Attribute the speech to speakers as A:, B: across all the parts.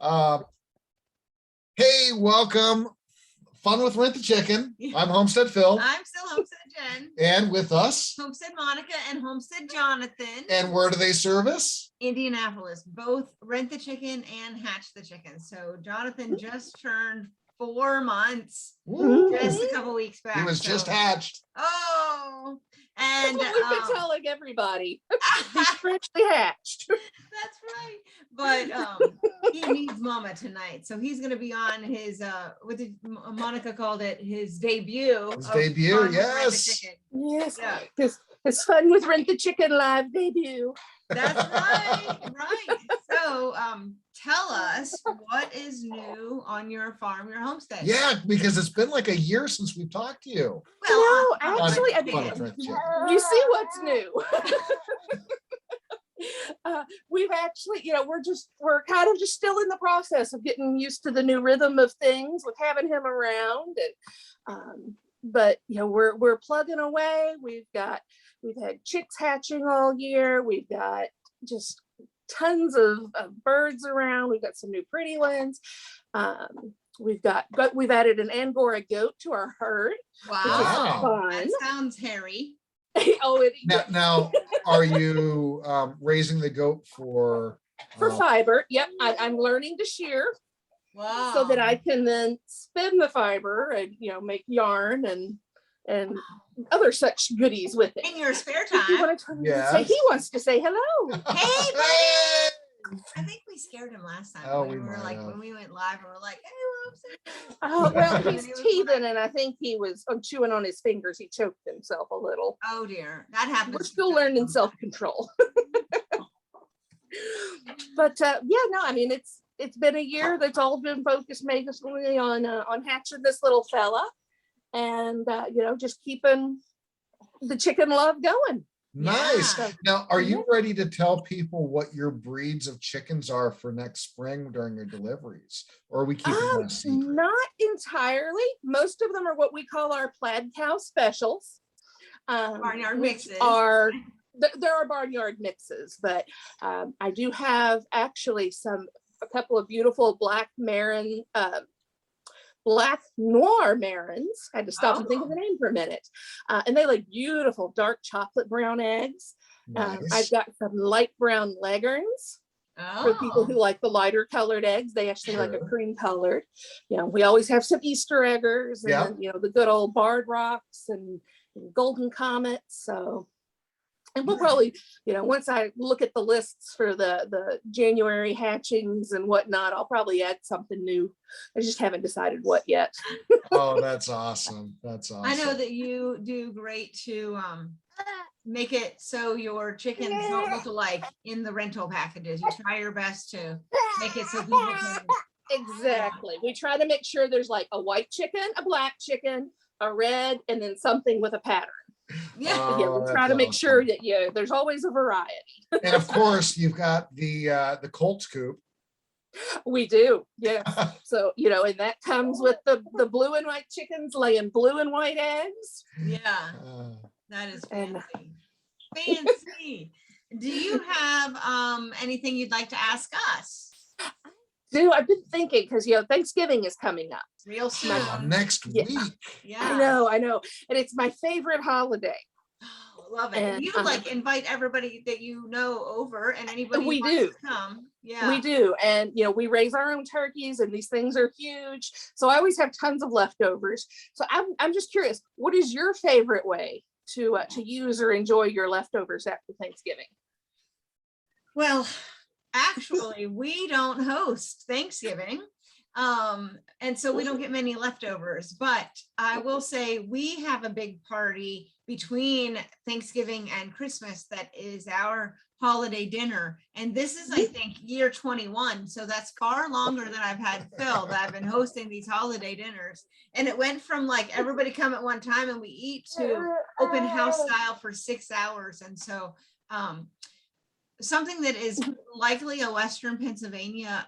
A: Uh, hey, welcome. Fun with Rent the Chicken. I'm Homestead Phil.
B: I'm still Homestead Jen.
A: And with us,
B: Homestead Monica and Homestead Jonathan.
A: And where do they service?
B: Indianapolis. Both rent the chicken and hatch the chicken. So Jonathan just turned 4 months.
A: Woo.
B: Just a couple weeks back.
A: He was just hatched.
B: Oh, and
C: that's what we've been telling everybody. He's freshly hatched.
B: That's right. But he needs mama tonight, so he's going to be on his what did Monica called it, his debut.
A: His debut, yes.
C: Yes,
B: Yeah.
C: His Fun with Rent the Chicken live debut.
B: That's right. Right. So tell us what is new on your farm, your homestead.
A: Yeah, because it's been like a year since we've talked to you.
C: Well, actually, I
A: Fun
C: mean,
A: with Rent the Chicken.
C: you see what's new. We've actually, we're kind of just still in the process of getting used to the new rhythm of things with having him around, and but we're plugging away. We've had chicks hatching all year. We've got just tons of birds around. We've got some new pretty ones. We've added an Angora goat to our herd.
B: Wow. That sounds hairy.
C: Oh,
A: now are you raising the goat for
C: fiber? Yep, I'm learning to shear.
B: Wow.
C: So that I can then spin the fiber and make yarn and other such goodies with it.
B: In your spare time.
C: He wants to say hello.
B: Hey, buddy. I think we scared him last time.
A: Oh,
B: when we went live and we're like, hey, we're upset.
C: Oh, well, he's teething, and I think he was chewing on his fingers. He choked himself a little.
B: Oh dear, that happens.
C: We're still learning self-control. But I mean, it's been a year that's all been focused mainly on hatching this little fella, and just keeping the chicken love going.
A: Nice.
B: Yeah.
A: Now, are you ready to tell people what your breeds of chickens are for next spring during your deliveries, or are we keeping that a secret?
C: Not entirely. Most of them are what we call our Plaid cow specials.
B: Barnyard mixes.
C: There are barnyard mixes, but I do have actually a couple of beautiful black noir marins. I had to stop and think of the name for a minute. And they lay beautiful dark chocolate brown eggs.
A: Nice.
C: I've got some light brown leghorns for people who like the lighter colored eggs. They actually like a cream colored. We always have some Easter eggers and the good old barred rocks and golden comets. So, and we'll probably, once I look at the lists for the January hatchings and whatnot, I'll probably add something new. I just haven't decided what yet.
A: Oh, that's awesome. That's awesome.
B: I know that you do great to make it so your chickens don't look alike in the rental packages. You try your best to make it so people can.
C: Exactly. We try to make sure there's like a white chicken, a black chicken, a red, and then something with a pattern.
B: Yeah.
C: We try to make sure that there's always a variety.
A: And of course, you've got the Colts coop.
C: We do, yeah. So and that comes with the blue and white chickens laying blue and white eggs.
B: Yeah, that is fancy. Fancy. Do you have anything you'd like to ask us?
C: I've been thinking, because Thanksgiving is coming up
B: real soon.
A: Next week.
B: Yeah,
C: I know, and it's my favorite holiday.
B: Oh, love it. And you invite everybody that over, and anybody
C: we
B: who
C: do
B: wants to come. Yeah,
C: we do. And we raise our own turkeys, and these things are huge, so I always have tons of leftovers. So I'm just curious, what is your favorite way to use or enjoy your leftovers after Thanksgiving?
B: Well, actually, we don't host Thanksgiving. And so we don't get many leftovers, but I will say we have a big party between Thanksgiving and Christmas that is our holiday dinner. And this is, I think, year 21. So that's far longer than I've had Phil, that I've been hosting these holiday dinners. And it went from like everybody come at one time and we eat to open house style for 6 hours. And so something that is likely a Western Pennsylvania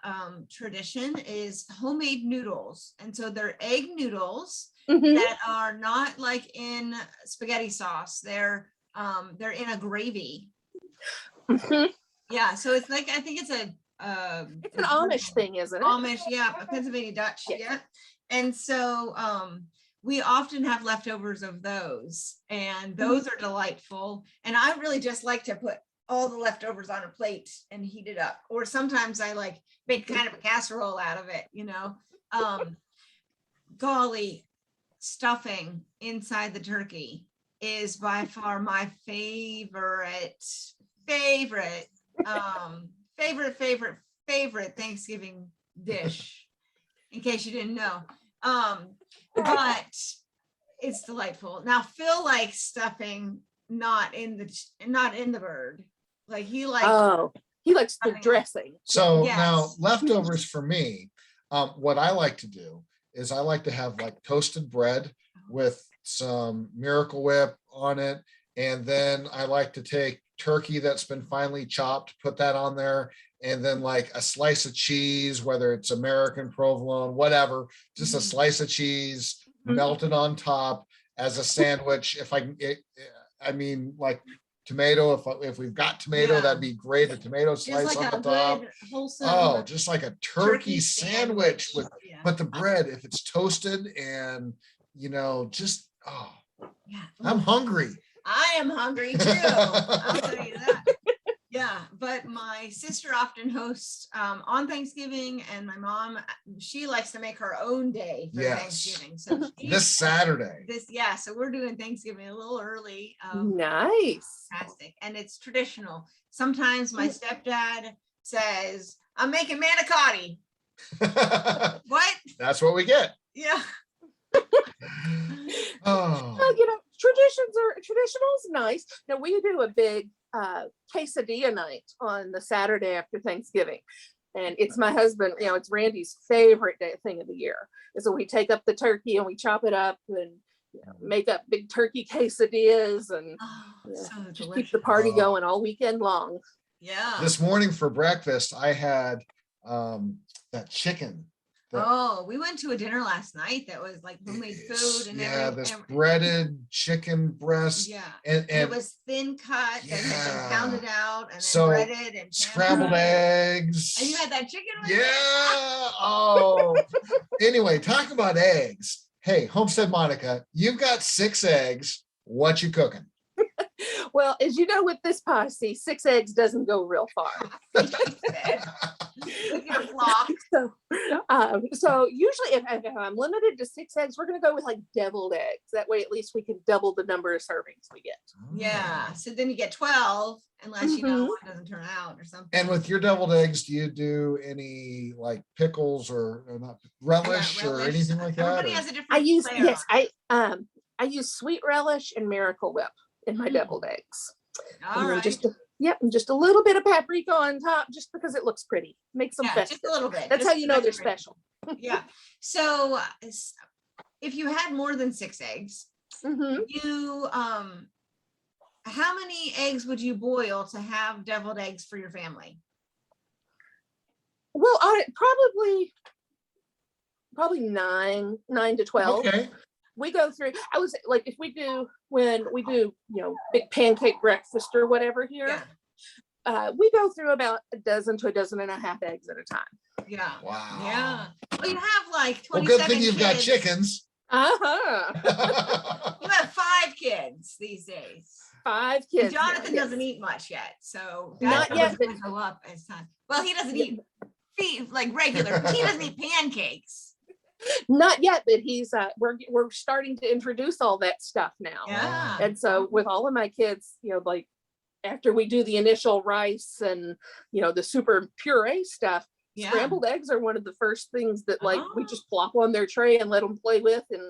B: tradition is homemade noodles. And so they're egg noodles that are not like in spaghetti sauce. They're in a gravy. Yeah, so it's like, I think it's a
C: It's an Amish thing, isn't it?
B: Amish, yeah, a Pennsylvania Dutch, yeah. And so we often have leftovers of those, and those are delightful. And I really just like to put all the leftovers on a plate and heat it up. Or sometimes I like make kind of a casserole out of it, you know. Golly, stuffing inside the turkey is by far my favorite Thanksgiving dish, in case you didn't know. But it's delightful. Now Phil likes stuffing not in the bird. Like he
C: likes the dressing.
A: So
B: Yes.
A: now leftovers for me, what I like to do is I like to have like toasted bread with some Miracle Whip on it. And then I like to take turkey that's been finely chopped, put that on there, and then like a slice of cheese, whether it's American provolone, whatever, just a slice of cheese melted on top as a sandwich. I mean, like tomato, if we've got tomato, that'd be great. A tomato slice
B: like
A: on the top.
B: Wholesome
A: Just like a turkey sandwich with,
B: yeah.
A: but the bread, if it's toasted and, just, I'm hungry.
B: I am hungry too. I'll tell you that. Yeah, but my sister often hosts on Thanksgiving, and my mom, she likes to make her own day for Thanksgiving. So
A: this Saturday.
B: So we're doing Thanksgiving a little early.
C: Nice.
B: Fantastic. And it's traditional. Sometimes my stepdad says, I'm making manicotti. What?
A: That's what we get.
B: Yeah.
A: Oh.
C: Well, traditional's nice. Now we do a big quesadilla night on the Saturday after Thanksgiving. And it's my husband, it's Randy's favorite thing of the year. And so we take up the turkey and we chop it up and make up big turkey quesadillas and
B: so
C: just keep the party going all weekend long.
B: Yeah.
A: This morning for breakfast, I had that chicken.
B: We went to a dinner last night that was like homemade food and
A: this breaded chicken breast.
B: Yeah.
A: And
B: it was thin cut that had been pounded out and
A: so
B: then breaded and
A: scrambled eggs.
B: And you had that chicken with
A: Anyway, talk about eggs. Hey, Homestead Monica, you've got 6 eggs. What you cooking?
C: Well, as you know, with this posse, 6 eggs doesn't go real far.
B: With your flock.
C: So usually if I'm limited to 6 eggs, we're going to go with like deviled eggs. That way, at least we can double the number of servings we get.
B: Yeah. So then you get 12, unless you know one doesn't turn out or something.
A: And with your deviled eggs, do you do any like pickles or not relish or anything like that?
B: Everybody has a different
C: I use sweet relish and Miracle Whip in my deviled eggs.
B: All right.
C: And just a little bit of paprika on top, just because it looks pretty. Makes them festive.
B: Just a little bit.
C: That's how you know they're special.
B: Yeah. So if you had more than 6 eggs, you how many eggs would you boil to have deviled eggs for your family?
C: Well, probably 9 to 12.
A: Okay.
C: We go through, I was like, when we do, big pancake breakfast or whatever here, we go through about a dozen to a dozen and a half eggs at a time.
B: Yeah.
A: Wow.
B: Yeah. Well, you have like 27
A: Well, good thing you've got
B: kids.
A: chickens.
C: Uh-huh.
B: You have 5 kids these days.
C: 5 kids.
B: Jonathan doesn't eat much yet, so
C: not yet.
B: Going to go up as time. Well, he doesn't eat like regular. He doesn't eat pancakes.
C: Not yet, but he's we're starting to introduce all that stuff now.
B: Yeah.
C: And so with all of my kids, like after we do the initial rice and the super puree stuff, scrambled eggs are one of the first things that we just plop on their tray and let them play with and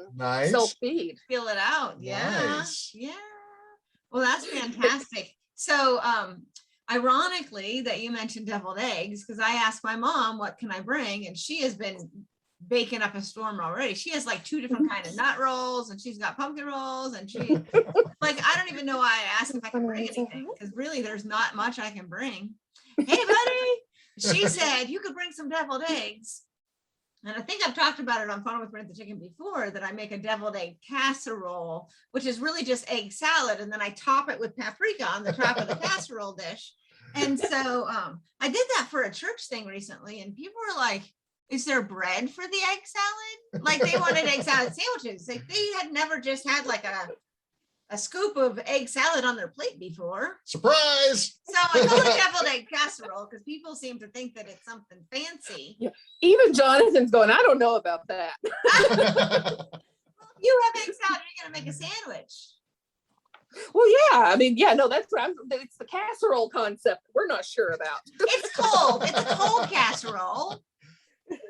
C: self-feed.
B: Fill it out. Yeah.
A: Nice.
B: Yeah. Well, that's fantastic. So ironically that you mentioned deviled eggs, because I asked my mom, what can I bring? And she has been baking up a storm already. She has like 2 different kind of nut rolls, and she's got pumpkin rolls, and she like, I don't even know why I asked if I can bring anything, because really there's not much I can bring. Hey buddy, she said you could bring some deviled eggs. And I think I've talked about it on Fun with Brent the Chicken before, that I make a deviled egg casserole, which is really just egg salad, and then I top it with paprika on the top of the casserole dish. And so I did that for a church thing recently, and people were like, is there bread for the egg salad? Like they wanted egg salad sandwiches. Like they had never just had like a scoop of egg salad on their plate before.
A: Surprise!
B: So I call it deviled egg casserole because people seem to think that it's something fancy.
C: Yeah. Even Jonathan's going, I don't know about that.
B: You have egg salad, you're gonna make a sandwich.
C: Well, yeah, I mean, yeah, no, that's right. It's the casserole concept we're not sure about.
B: It's cold. It's a cold casserole.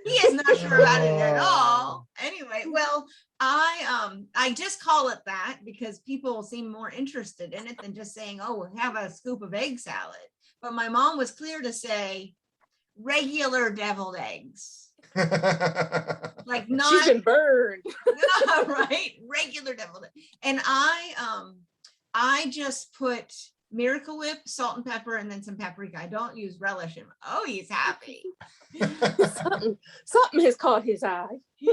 B: He is not sure about it at all. Anyway, well, I just call it that because people seem more interested in it than just saying, oh, have a scoop of egg salad. But my mom was clear to say regular deviled eggs. Like not
C: She's been burned.
B: right, regular deviled egg. And I just put Miracle Whip, salt and pepper, and then some paprika. I don't use relish in. Oh, he's happy.
C: Something has caught his eye.
B: Yeah.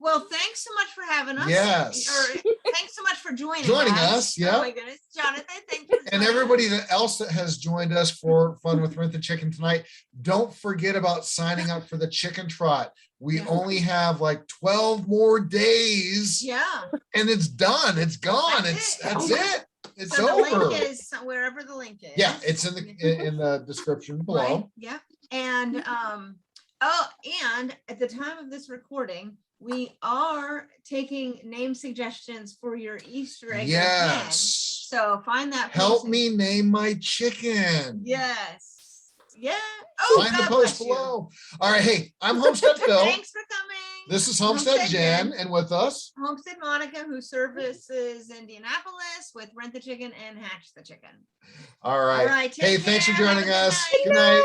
B: Well, thanks so much for having us.
A: Yes.
B: Or thanks so much for joining
A: us. Yeah.
B: Oh my goodness, Jonathan, thank you.
A: And everybody else that has joined us for Fun with Rent the Chicken tonight, don't forget about signing up for the Chicken Trot. We only have like 12 more days.
B: Yeah.
A: And it's done. It's gone. That's it. It's
B: so
A: over.
B: The link is wherever the link is.
A: Yeah, it's in the description below.
B: Right. Yeah. And and at the time of this recording, we are taking name suggestions for your Easter egg.
A: Yes.
B: Again. So find that.
A: Help me name my chicken.
B: Yes. Yeah. Oh,
A: find the post below. All right. Hey, I'm Homestead Phil.
B: Thanks for coming.
A: This is Homestead Jenn, and with us,
B: Homestead Monica, who services Indianapolis with Rent the Chicken and Hatch the Chicken.
A: All right.
B: All right.
A: Hey, thanks for joining us.
C: Good night.